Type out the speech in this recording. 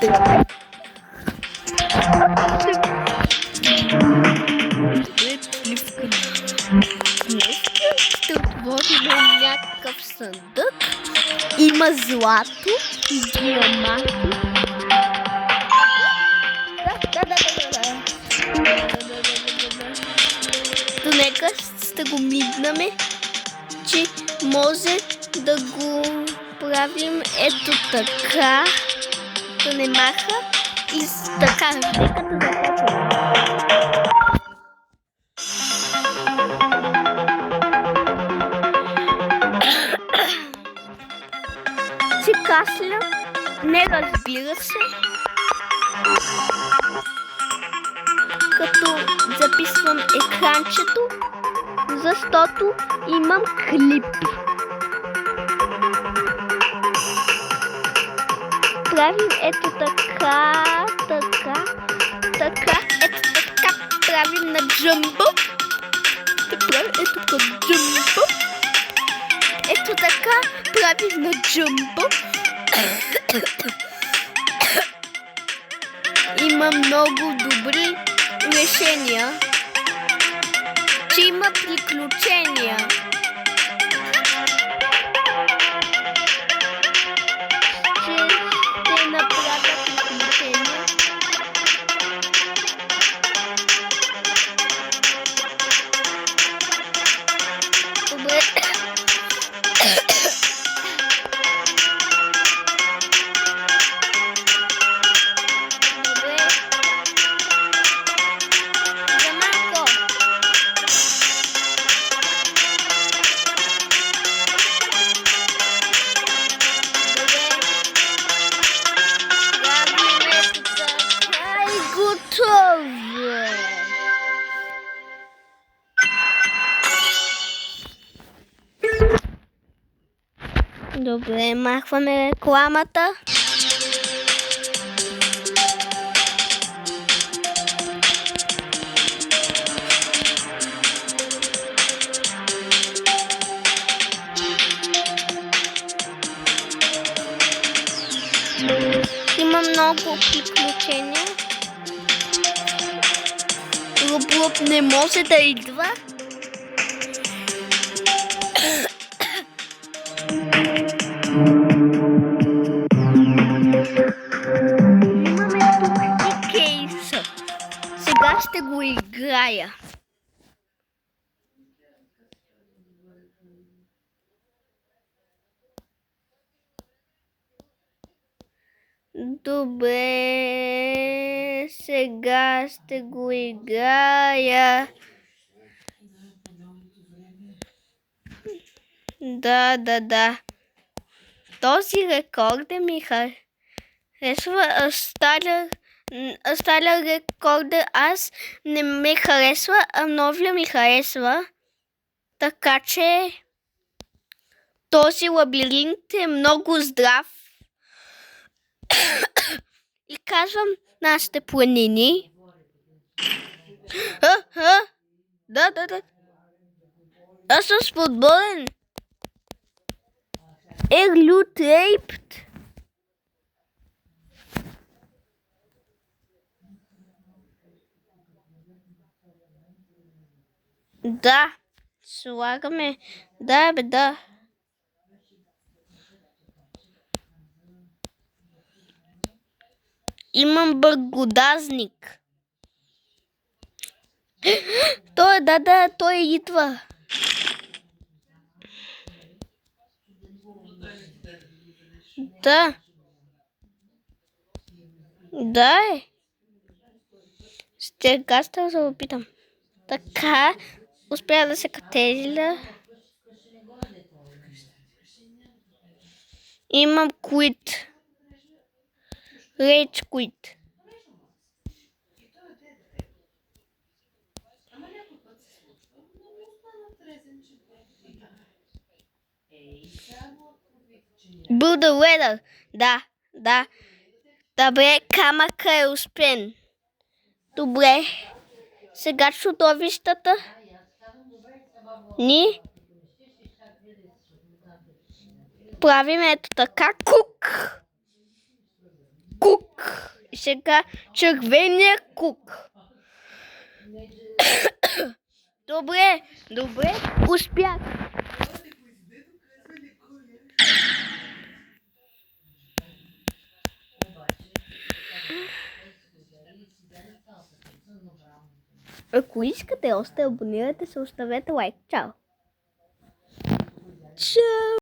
Ще отворим някакъв съндък. Има злато и диаманти. То нека ще го мигнаме, че може да го правим ето така. Да не маха и така. Нека да започваме. Че кашля? Не, разбира се. Като записвам екранчето, защото имам клип. Правим ето така, така, така, ето така, правим на джамбо. Правим ето така джамбо. Ето така, правим на джамбо. Има много добри решения, че има приключения. Ще направя приключения. Добре. Добре, махваме рекламата. Има много приключения. Роблок не може да идва. Имаме тук и кейса. Сега ще го играя. Добре, сега ще го играя. Да. Този рекорд ми харесва. Стария рекорд аз не ме харесва, а новия ми харесва. Така че този лабиринт е много здрав. И казвам нашите планини. Да. Аз съм свободен. Ерлютрейпт. Да. Слагаме. Да. Имам бъргодазник. Той идва. Да. Сега ще се опитам. Така, успя да се катежля. Имам quit. Rage quit. Build a ladder. Да. Добре, камъка е успен. Добре. Сега чудовищата. Ни правим ето така. кук. И сега червения кук. Добре, успях. Ако искате още, абонирайте се, оставете лайк. Чао! Чао!